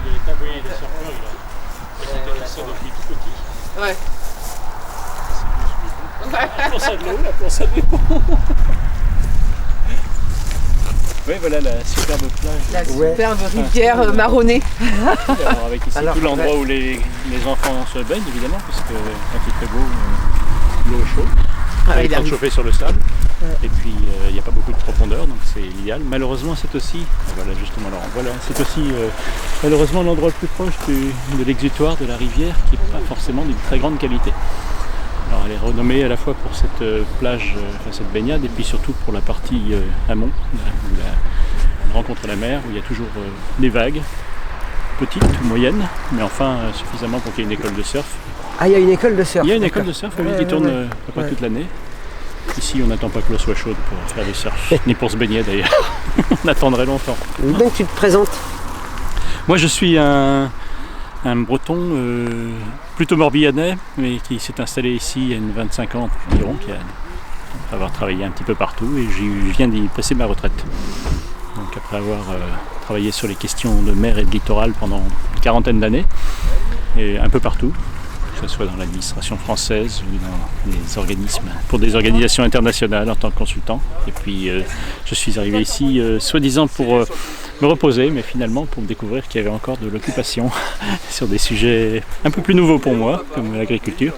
véritable, oui, les surfeurs, il a fait ça depuis tout petit. Ouais. La course à de l'eau, la course à de l'eau. Oui, voilà la superbe plage. La superbe rivière marronnée. Alors, avec ici tout l'endroit où les enfants se baignent, évidemment, parce que quand il fait beau, l'eau est chaude. Il est temps de chauffer sur le sable. Ouais. Et puis, il n'y a pas beaucoup de profondeur, donc c'est l'idéal. Malheureusement, c'est aussi, voilà justement, Laurent, voilà, c'est aussi malheureusement l'endroit le plus proche de l'exutoire de la rivière, qui n'est pas forcément d'une très grande qualité. Alors elle est renommée à la fois pour cette plage, cette baignade, et puis surtout pour la partie amont, où la rencontre la mer, où il y a toujours des vagues, petites ou moyennes, mais enfin suffisamment pour qu'il y ait une école de surf. Ah, il y a une école de surf. Il y a une école de surf, oui, qui tourne à peu près toute l'année. Ici, on n'attend pas que l'eau soit chaude pour faire du surf, ni pour se baigner d'ailleurs. On attendrait longtemps. Donc tu te présentes? Moi, je suis un breton plutôt morbihanais, mais qui s'est installé ici il y a 25 ans environ, qui a avoir travaillé un petit peu partout, et je viens d'y passer ma retraite. Donc après avoir travaillé sur les questions de mer et de littoral pendant une quarantaine d'années, et un peu partout, que ce soit dans l'administration française ou dans les organismes, pour des organisations internationales en tant que consultant. Et puis je suis arrivé ici soi-disant pour me reposer, mais finalement pour me découvrir qu'il y avait encore de l'occupation sur des sujets un peu plus nouveaux pour moi, comme l'agriculture,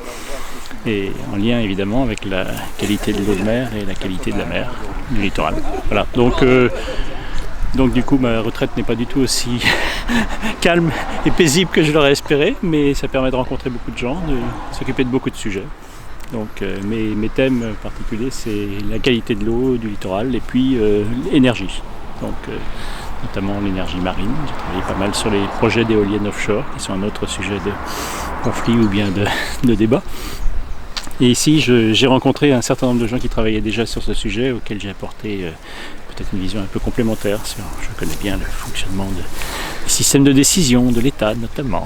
et en lien évidemment avec la qualité de l'eau de mer et la qualité de la mer du littoral. Voilà, donc du coup ma retraite n'est pas du tout aussi calme et paisible que je l'aurais espéré, mais ça permet de rencontrer beaucoup de gens, de s'occuper de beaucoup de sujets. Donc mes thèmes particuliers, c'est la qualité de l'eau du littoral et puis l'énergie. Donc notamment l'énergie marine. J'ai travaillé pas mal sur les projets d'éoliennes offshore, qui sont un autre sujet de conflit ou bien de débat. Et ici, j'ai rencontré un certain nombre de gens qui travaillaient déjà sur ce sujet, auxquels j'ai apporté peut-être une vision un peu complémentaire. Je connais bien le fonctionnement des systèmes de décision, de l'État notamment.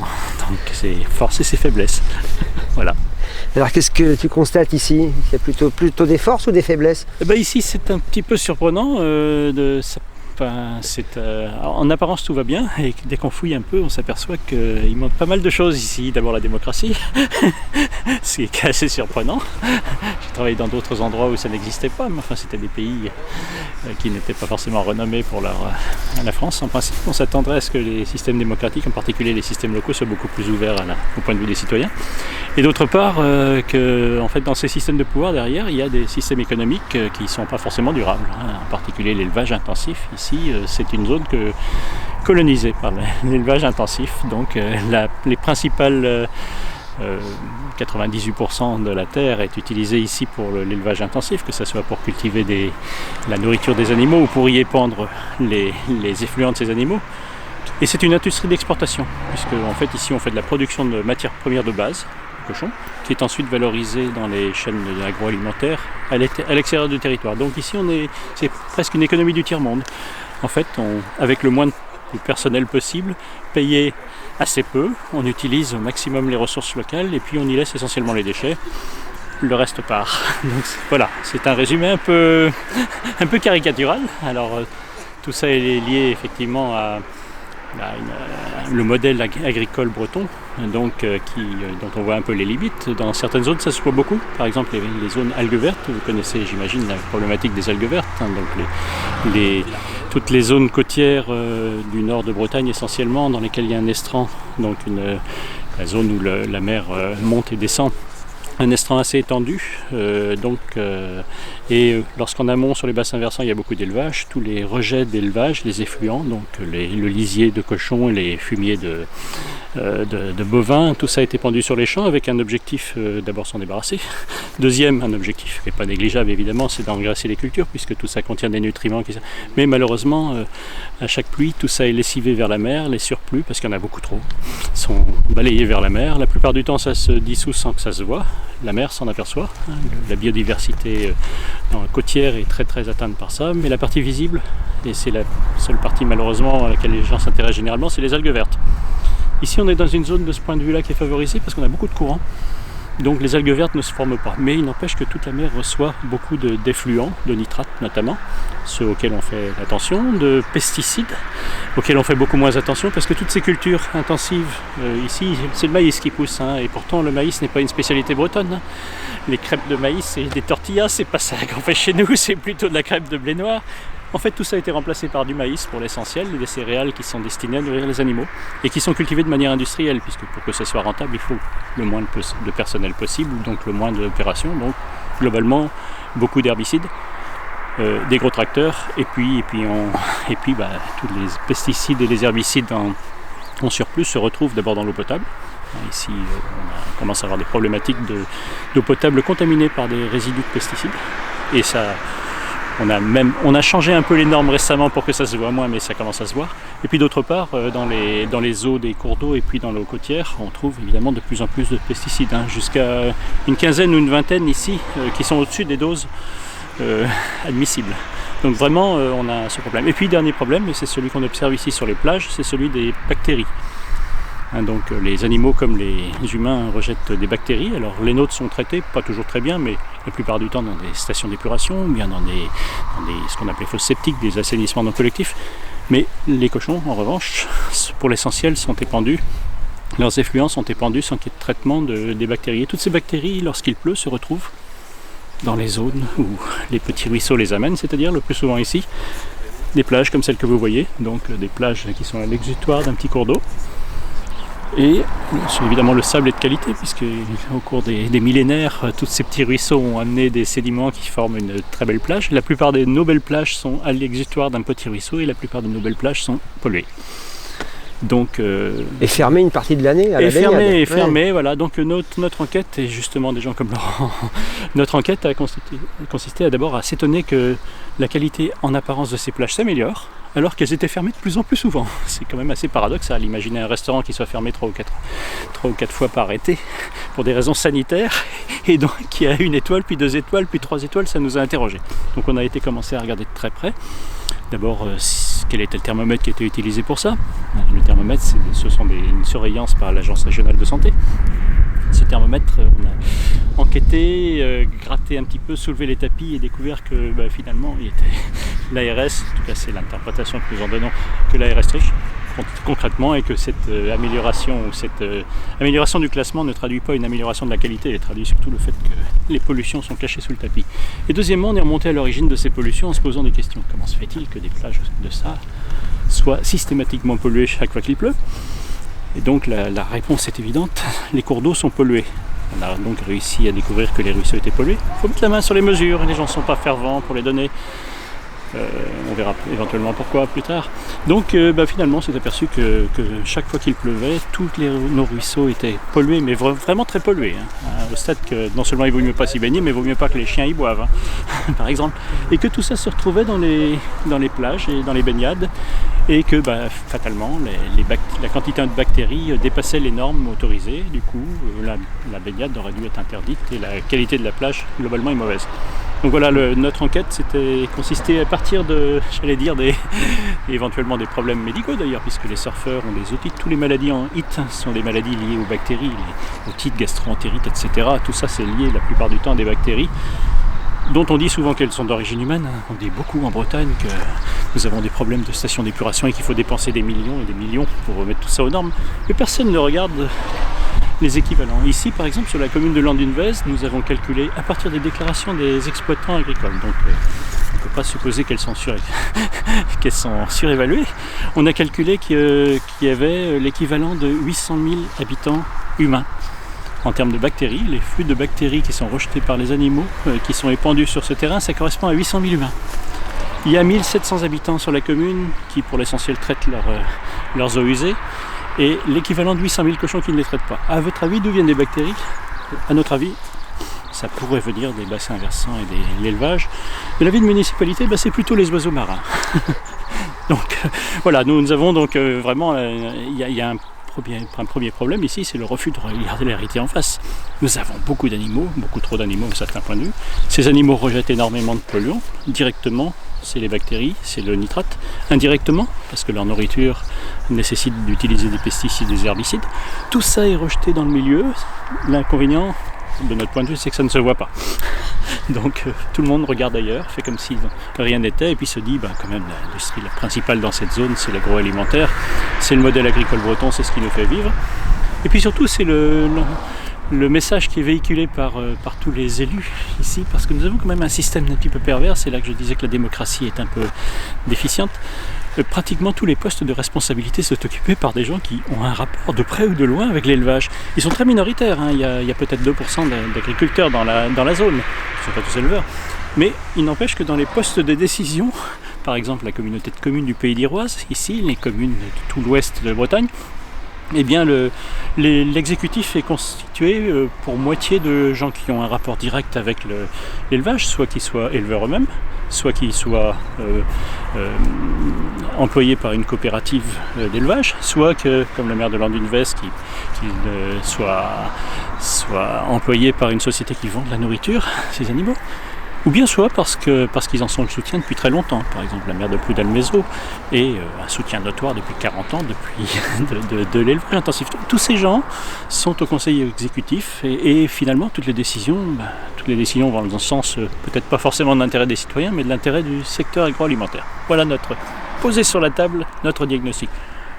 Donc ses forces et ses faiblesses. Voilà. Alors qu'est-ce que tu constates ici? Il y a plutôt des forces ou des faiblesses? Ici, c'est un petit peu surprenant en apparence tout va bien, et dès qu'on fouille un peu on s'aperçoit qu'il manque pas mal de choses ici. D'abord la démocratie, c'est assez surprenant. J'ai travaillé dans d'autres endroits où ça n'existait pas, mais enfin c'était des pays qui n'étaient pas forcément renommés pour la France. En principe on s'attendrait à ce que les systèmes démocratiques, en particulier les systèmes locaux, soient beaucoup plus ouverts au point de vue des citoyens. Et d'autre part que en fait, dans ces systèmes de pouvoir derrière il y a des systèmes économiques qui ne sont pas forcément durables, en particulier l'élevage intensif. Ici, c'est une zone colonisée par l'élevage intensif. Donc les principales 98% de la terre est utilisée ici pour l'élevage intensif, que ce soit pour cultiver la nourriture des animaux ou pour y épandre les effluents de ces animaux. Et c'est une industrie d'exportation, puisque en fait ici on fait de la production de matières premières de base, cochon, qui est ensuite valorisé dans les chaînes agroalimentaires à l'extérieur du territoire. Donc ici c'est presque une économie du tiers-monde. En fait, avec le moins de personnel possible, payé assez peu, on utilise au maximum les ressources locales et puis on y laisse essentiellement les déchets. Le reste part. Donc voilà, c'est un résumé un peu caricatural. Alors tout ça est lié effectivement à le modèle agricole breton, donc, dont on voit un peu les limites. Dans certaines zones, ça se voit beaucoup. Par exemple, les zones algues vertes, vous connaissez, j'imagine, la problématique des algues vertes. Donc toutes les zones côtières du nord de Bretagne, essentiellement, dans lesquelles il y a un estran, donc la zone où la mer monte et descend. Un estran assez étendu, et lorsqu'en amont sur les bassins versants il y a beaucoup d'élevage, tous les rejets d'élevage, les effluents, donc le lisier de cochons et les fumiers de bovins, tout ça a été pendu sur les champs avec un objectif d'abord s'en débarrasser. Deuxième, un objectif qui n'est pas négligeable évidemment, c'est d'engraisser les cultures puisque tout ça contient des nutriments. Mais malheureusement, à chaque pluie, tout ça est lessivé vers la mer, les surplus, parce qu'il y en a beaucoup trop, sont balayés vers la mer. La plupart du temps ça se dissout sans que ça se voit. La mer s'en aperçoit, la biodiversité côtière est très très atteinte par ça, mais la partie visible, et c'est la seule partie malheureusement à laquelle les gens s'intéressent généralement, c'est les algues vertes. Ici on est dans une zone de ce point de vue là qui est favorisée parce qu'on a beaucoup de courants. Donc les algues vertes ne se forment pas. Mais il n'empêche que toute la mer reçoit beaucoup d'effluents, de nitrates notamment, ceux auxquels on fait attention, de pesticides, auxquels on fait beaucoup moins attention, parce que toutes ces cultures intensives, ici, c'est le maïs qui pousse, hein, et pourtant le maïs n'est pas une spécialité bretonne. Hein. Les crêpes de maïs et des tortillas, c'est pas ça qu'on fait chez nous, c'est plutôt de la crêpe de blé noir. En fait, tout ça a été remplacé par du maïs pour l'essentiel, et des céréales qui sont destinées à nourrir les animaux et qui sont cultivées de manière industrielle, puisque pour que ça soit rentable, il faut le moins de personnel possible, donc le moins d'opérations. Donc, globalement, beaucoup d'herbicides, des gros tracteurs, et puis tous les pesticides et les herbicides en surplus se retrouvent d'abord dans l'eau potable. Ici, on commence à avoir des problématiques d'eau potable contaminée par des résidus de pesticides, et ça. On a changé un peu les normes récemment pour que ça se voit moins, mais ça commence à se voir. Et puis d'autre part, dans les eaux des cours d'eau et puis dans l'eau côtière, on trouve évidemment de plus en plus de pesticides, hein, jusqu'à une quinzaine ou une vingtaine ici, qui sont au-dessus des doses admissibles. Donc vraiment, on a ce problème. Et puis dernier problème, et c'est celui qu'on observe ici sur les plages, c'est celui des bactéries. Donc les animaux comme les humains rejettent des bactéries. Alors les nôtres sont traités, pas toujours très bien, mais la plupart du temps dans des stations d'épuration, ou bien dans ce qu'on appelait fosses septiques, des assainissements non collectifs. Mais les cochons, en revanche, pour l'essentiel, sont épandus. Leurs effluents sont épandus sans qu'il y ait de traitement des bactéries. Et toutes ces bactéries, lorsqu'il pleut, se retrouvent dans les zones où les petits ruisseaux les amènent, c'est-à-dire le plus souvent ici, des plages comme celles que vous voyez, donc des plages qui sont à l'exutoire d'un petit cours d'eau. Et évidemment le sable est de qualité, puisque au cours des millénaires, tous ces petits ruisseaux ont amené des sédiments qui forment une très belle plage. La plupart de nos belles plages sont à l'exutoire d'un petit ruisseau, et la plupart de nos belles plages sont polluées. Donc, et fermé une partie de l'année à la baignade. Fermé, voilà. Donc notre enquête, et justement des gens comme Laurent, notre enquête a consisté d'abord à s'étonner que la qualité en apparence de ces plages s'améliore, alors qu'elles étaient fermées de plus en plus souvent. C'est quand même assez paradoxal. Imaginer un restaurant qui soit fermé 3 ou 4 fois par été pour des raisons sanitaires, et donc qui a 1 étoile, puis 2 étoiles, puis 3 étoiles, ça nous a interrogés. Donc on a été commencé à regarder de très près. D'abord, quel était le thermomètre qui était utilisé pour ça? Le thermomètre, ce sont une surveillance par l'Agence régionale de santé. Ce thermomètre, on a enquêté, gratté un petit peu, soulevé les tapis et découvert que finalement, il était l'ARS, en tout cas c'est l'interprétation que nous en donnons, que l'ARS triche concrètement, et que cette amélioration du classement ne traduit pas une amélioration de la qualité, elle traduit surtout le fait que les pollutions sont cachées sous le tapis. Et deuxièmement, on est remonté à l'origine de ces pollutions en se posant des questions. Comment se fait-il que des plages de ça soient systématiquement polluées chaque fois qu'il pleut? Et donc la réponse est évidente, les cours d'eau sont pollués. On a donc réussi à découvrir que les ruisseaux étaient pollués. Il faut mettre la main sur les mesures, les gens ne sont pas fervents pour les donner. On verra éventuellement pourquoi plus tard. Donc finalement on s'est aperçu que chaque fois qu'il pleuvait, tous nos ruisseaux étaient pollués, mais vraiment très pollués, hein, au stade que non seulement il vaut mieux pas s'y baigner, mais il vaut mieux pas que les chiens y boivent, hein, par exemple. Et que tout ça se retrouvait dans les plages et dans les baignades, et que fatalement la quantité de bactéries dépassait les normes autorisées. Du coup la baignade aurait dû être interdite, et la qualité de la plage globalement est mauvaise. Donc voilà, notre enquête consistait à partir éventuellement des problèmes médicaux d'ailleurs, puisque les surfeurs ont des otites. Toutes les maladies en HIT sont des maladies liées aux bactéries, les otites, gastro-entérites, etc. Tout ça c'est lié la plupart du temps à des bactéries dont on dit souvent qu'elles sont d'origine humaine. On dit beaucoup en Bretagne que nous avons des problèmes de stations d'épuration et qu'il faut dépenser des millions et des millions pour remettre tout ça aux normes. Mais personne ne regarde les équivalents. Ici, par exemple, sur la commune de Landunvez, nous avons calculé à partir des déclarations des exploitants agricoles. Donc, on ne peut pas supposer qu'elles sont surévaluées. On a calculé qu'il y avait l'équivalent de 800 000 habitants humains. En termes de bactéries, les flux de bactéries qui sont rejetés par les animaux, qui sont épandus sur ce terrain, ça correspond à 800 000 humains. Il y a 1700 habitants sur la commune qui, pour l'essentiel, traitent leurs eaux usées, et l'équivalent de 800 000 cochons qui ne les traitent pas. À votre avis, d'où viennent les bactéries? À notre avis, ça pourrait venir des bassins versants et de l'élevage. De la vie de municipalité, c'est plutôt les oiseaux marins. Donc voilà, nous avons donc vraiment, il y a un premier problème ici, c'est le refus de regarder la réalité en face. Nous avons beaucoup d'animaux, beaucoup trop d'animaux à certains points de vue. Ces animaux rejettent énormément de polluants. Directement, c'est les bactéries, c'est le nitrate. Indirectement, parce que leur nourriture nécessite d'utiliser des pesticides, des herbicides. Tout ça est rejeté dans le milieu. L'inconvénient, de notre point de vue, c'est que ça ne se voit pas. Donc tout le monde regarde ailleurs, fait comme si rien n'était, et puis se dit, quand même, l'industrie la principale dans cette zone, c'est l'agroalimentaire, c'est le modèle agricole breton, c'est ce qui nous fait vivre. Et puis surtout, c'est le message qui est véhiculé par tous les élus ici, parce que nous avons quand même un système un petit peu pervers, c'est là que je disais que la démocratie est un peu déficiente. Pratiquement tous les postes de responsabilité sont occupés par des gens qui ont un rapport de près ou de loin avec l'élevage. Ils sont très minoritaires, hein. Il y a peut-être 2% d'agriculteurs dans la zone, ils ne sont pas tous éleveurs. Mais il n'empêche que dans les postes de décision, par exemple la communauté de communes du Pays d'Iroise, ici, les communes de tout l'ouest de la Bretagne, eh bien l'exécutif est constitué pour moitié de gens qui ont un rapport direct avec l'élevage, soit qu'ils soient éleveurs eux-mêmes, soit qu'ils soient employés par une coopérative d'élevage, soit que, comme le maire de Landunvez, qu'il soit employé par une société qui vend de la nourriture, ces animaux. Ou bien soit parce qu'ils en sont le soutien depuis très longtemps. Par exemple, la maire de Ploudalmézeau est un soutien notoire depuis 40 ans, depuis de l'élevage intensif. Tous ces gens sont au conseil exécutif et finalement toutes les décisions vont dans le sens peut-être pas forcément de l'intérêt des citoyens, mais de l'intérêt du secteur agroalimentaire. Voilà posé sur la table notre diagnostic.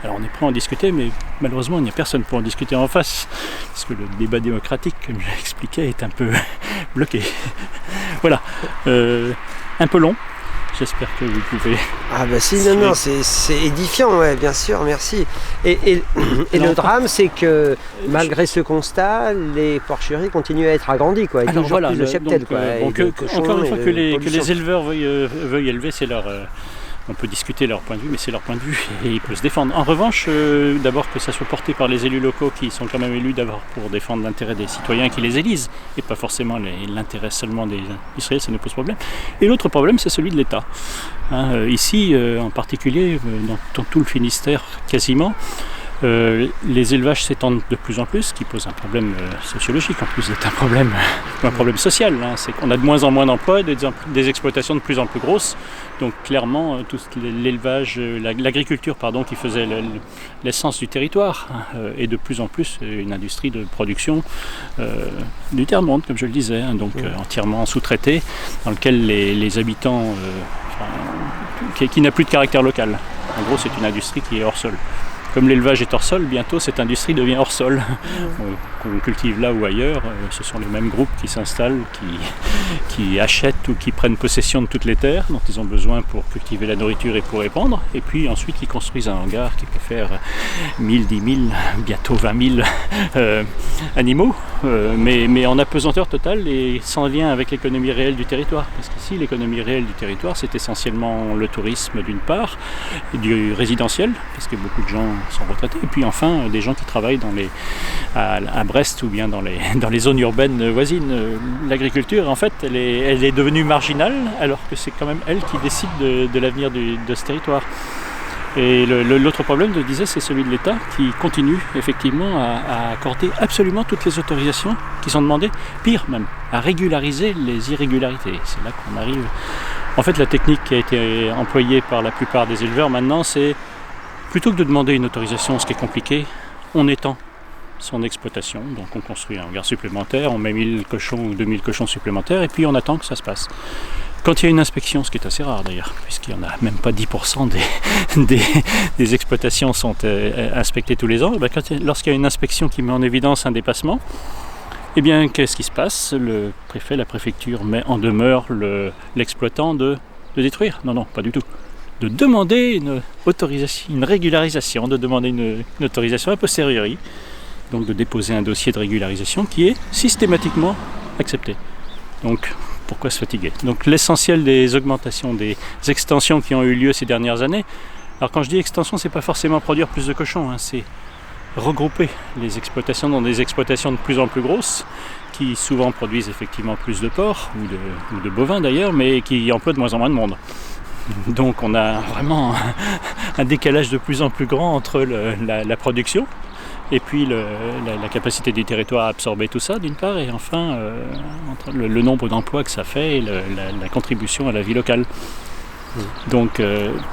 Alors on est prêt à en discuter, mais malheureusement il n'y a personne pour en discuter en face, parce que le débat démocratique, comme je l'expliquais, est un peu bloqué. Voilà, un peu long, j'espère que vous pouvez... Ah bah si, non, c'est édifiant, ouais, bien sûr, merci. Et le drame, c'est que malgré ce constat, les porcheries continuent à être agrandies, quoi. Alors voilà, plus de cheptel, quoi. Encore une fois, que les éleveurs veuillent élever, c'est leur... On peut discuter leur point de vue, mais c'est leur point de vue et ils peuvent se défendre. En revanche, d'abord que ça soit porté par les élus locaux qui sont quand même élus d'abord pour défendre l'intérêt des citoyens qui les élisent et pas forcément l'intérêt seulement des industriels, ça nous pose problème. Et l'autre problème, c'est celui de l'État. Ici, en particulier, dans tout le Finistère quasiment, les élevages s'étendent de plus en plus, ce qui pose un problème sociologique en plus d'être un problème social. C'est qu'on a de moins en moins d'emplois, des exploitations de plus en plus grosses. Donc clairement, tout l'élevage, l'agriculture qui faisait l'essence du territoire est de plus en plus une industrie de production du tiers-monde, comme je le disais, entièrement sous-traitée, dans lequel les habitants, qui n'a plus de caractère local. En gros, c'est une industrie qui est hors sol. Comme l'élevage est hors sol, bientôt cette industrie devient hors sol. Qu'on cultive là ou ailleurs, ce sont les mêmes groupes qui s'installent, qui achètent ou qui prennent possession de toutes les terres dont ils ont besoin pour cultiver la nourriture et pour répandre, et puis ensuite ils construisent un hangar qui peut faire 1000, 10 000, bientôt 20 000 animaux, mais en apesanteur totale et sans lien avec l'économie réelle du territoire. Parce qu'ici, l'économie réelle du territoire, c'est essentiellement le tourisme d'une part, et du résidentiel, parce que beaucoup de gens sont retraités, et puis enfin des gens qui travaillent à Brest ou bien dans les zones urbaines voisines. L'agriculture, en fait, elle est devenue marginale, alors que c'est quand même elle qui décide de l'avenir de ce territoire. Et l'autre problème, je disais, c'est celui de l'État qui continue effectivement à accorder absolument toutes les autorisations qui sont demandées, pire même, à régulariser les irrégularités. C'est là qu'on arrive. En fait, la technique qui a été employée par la plupart des éleveurs maintenant, c'est plutôt que de demander une autorisation, ce qui est compliqué, on étend son exploitation. Donc on construit un hangar supplémentaire, on met 1000 cochons ou 2000 cochons supplémentaires et puis on attend que ça se passe. Quand il y a une inspection, ce qui est assez rare d'ailleurs, puisqu'il n'y en a même pas 10% des exploitations sont inspectées tous les ans, lorsqu'il y a une inspection qui met en évidence un dépassement, eh bien qu'est-ce qui se passe? Le préfet, la préfecture met en demeure l'exploitant de détruire? Non, pas du tout. De demander une autorisation, une régularisation, de demander une autorisation a posteriori, donc de déposer un dossier de régularisation qui est systématiquement accepté. Donc pourquoi se fatiguer? Donc l'essentiel des augmentations, des extensions qui ont eu lieu ces dernières années, alors quand je dis extension, c'est pas forcément produire plus de cochons, c'est regrouper les exploitations dans des exploitations de plus en plus grosses, qui souvent produisent effectivement plus de porcs, ou de bovins d'ailleurs, mais qui emploient de moins en moins de monde. Donc on a vraiment un décalage de plus en plus grand entre la production et puis la capacité du territoire à absorber tout ça d'une part, et enfin entre le nombre d'emplois que ça fait et la contribution à la vie locale. Donc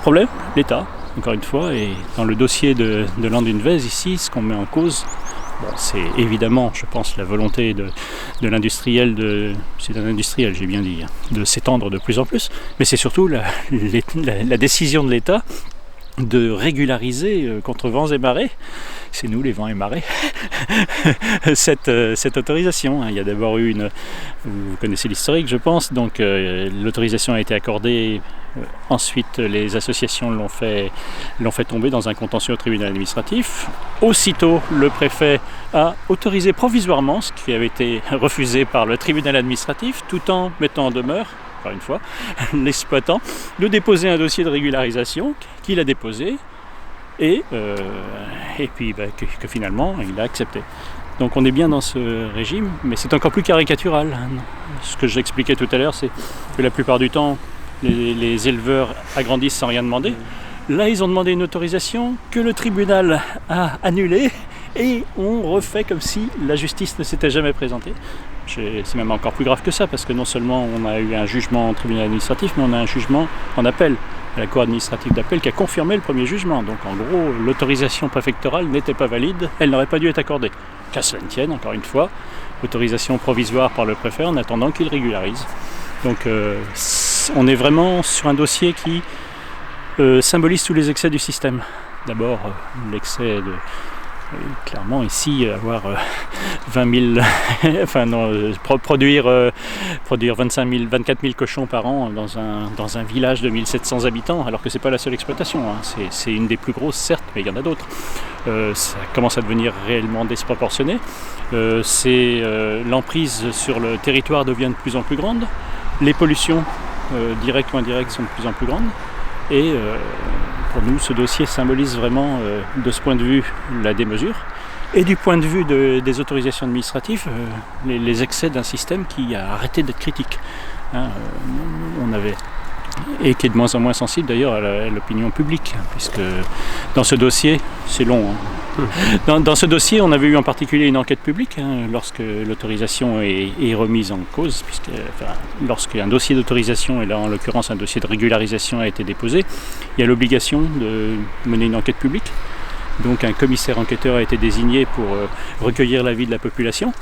problème, l'État, encore une fois, et dans le dossier de Landunvez ici, ce qu'on met en cause, Bon, c'est évidemment, je pense, la volonté de l'industriel, c'est un industriel, j'ai bien dit, hein, de s'étendre de plus en plus, mais c'est surtout la décision de l'État de régulariser contre vents et marées, c'est nous les vents et marées, cette autorisation. Il y a d'abord eu vous connaissez l'historique je pense, donc l'autorisation a été accordée, ensuite les associations l'ont fait tomber dans un contentieux au tribunal administratif. Aussitôt le préfet a autorisé provisoirement, ce qui avait été refusé par le tribunal administratif, tout en mettant en demeure, encore une fois, l'exploitant, de déposer un dossier de régularisation qu'il a déposé et puis que finalement il a accepté. Donc on est bien dans ce régime, mais c'est encore plus caricatural. Ce que j'expliquais tout à l'heure, c'est que la plupart du temps, les éleveurs agrandissent sans rien demander. Là, ils ont demandé une autorisation que le tribunal a annulée et on refait comme si la justice ne s'était jamais présentée. C'est même encore plus grave que ça, parce que non seulement on a eu un jugement en tribunal administratif, mais on a un jugement en appel, à la cour administrative d'appel, qui a confirmé le premier jugement. Donc en gros, l'autorisation préfectorale n'était pas valide, elle n'aurait pas dû être accordée. Qu'à cela ne tienne, encore une fois, autorisation provisoire par le préfet en attendant qu'il régularise. Donc on est vraiment sur un dossier qui symbolise tous les excès du système. D'abord, l'excès de... clairement ici avoir 20 000 enfin non, produire 25 000, 24 000 cochons par an dans un village de 1700 habitants, alors que c'est pas la seule exploitation, hein. C'est une des plus grosses certes, mais il y en a d'autres. Ça commence à devenir réellement disproportionné. L'emprise sur le territoire devient de plus en plus grande, les pollutions directes ou indirectes sont de plus en plus grandes, et pour nous, ce dossier symbolise vraiment, de ce point de vue, la démesure. Et du point de vue des autorisations administratives, les excès d'un système qui a arrêté d'être critique. Hein, et qui est de moins en moins sensible d'ailleurs à l'opinion publique, puisque dans ce dossier, c'est long, hein. Dans ce dossier, on avait eu en particulier une enquête publique, hein, lorsque l'autorisation est remise en cause, lorsqu'un dossier d'autorisation, et là en l'occurrence un dossier de régularisation a été déposé, il y a l'obligation de mener une enquête publique. Donc un commissaire enquêteur a été désigné pour recueillir l'avis de la population.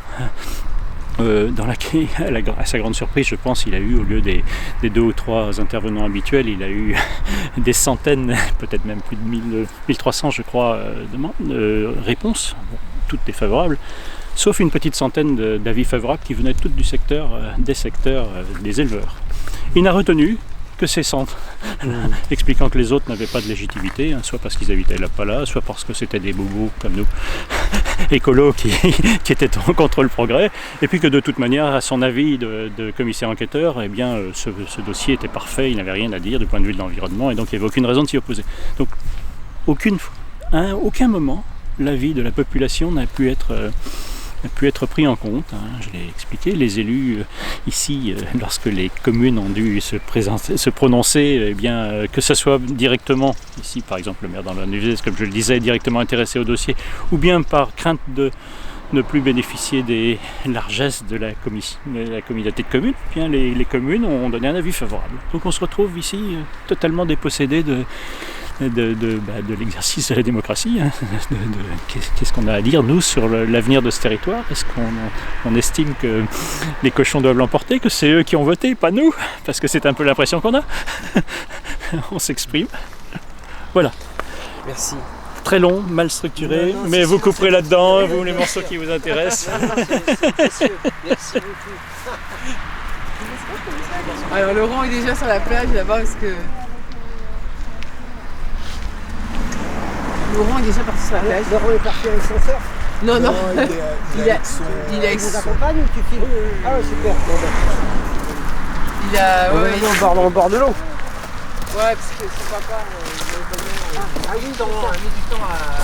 Dans laquelle, à sa grande surprise, je pense, il a eu, au lieu des 2 ou 3 intervenants habituels, il a eu des centaines, peut-être même plus de 1300, je crois, réponses, toutes défavorables, sauf une petite centaine d'avis favorables qui venaient toutes des éleveurs. Il n'a retenu que ces centres, expliquant que les autres n'avaient pas de légitimité, hein, soit parce qu'ils habitaient pas là, soit parce que c'était des bobos comme nous, écolos qui étaient contre le progrès, et puis que de toute manière, à son avis de commissaire enquêteur, eh bien, ce dossier était parfait, il n'avait rien à dire du point de vue de l'environnement, et donc il n'y avait aucune raison de s'y opposer. Donc, aucun moment, l'avis de la population n'a pu être pris en compte, hein. Je l'ai expliqué, les élus ici, lorsque les communes ont dû se prononcer, eh bien, que ce soit directement, ici par exemple le maire d'Anvers, comme je le disais, directement intéressé au dossier, ou bien par crainte de ne plus bénéficier des largesses de la communauté de communes, eh bien, les communes ont donné un avis favorable. Donc on se retrouve ici totalement dépossédé de l'exercice de la démocratie, hein, qu'est-ce qu'on a à dire nous sur l'avenir de ce territoire. Est-ce qu'on estime que les cochons doivent l'emporter, que c'est eux qui ont voté, pas nous, parce que c'est un peu l'impression qu'on a. On s'exprime. Voilà. Merci. Très long, mal structuré, non, mais vous couperez là-dedans, vous les morceaux qui vous intéressent. C'est précieux. Merci beaucoup. Alors Laurent est déjà sur la plage là-bas parce que... Laurent est déjà parti sur la plage. Laurent est parti avec son sœur? Non. Il vous accompagne ou tu filmes? Ah ouais, super. Il a... Ouais, en bord de l'eau. Ouais, parce que son papa... il a mis du temps à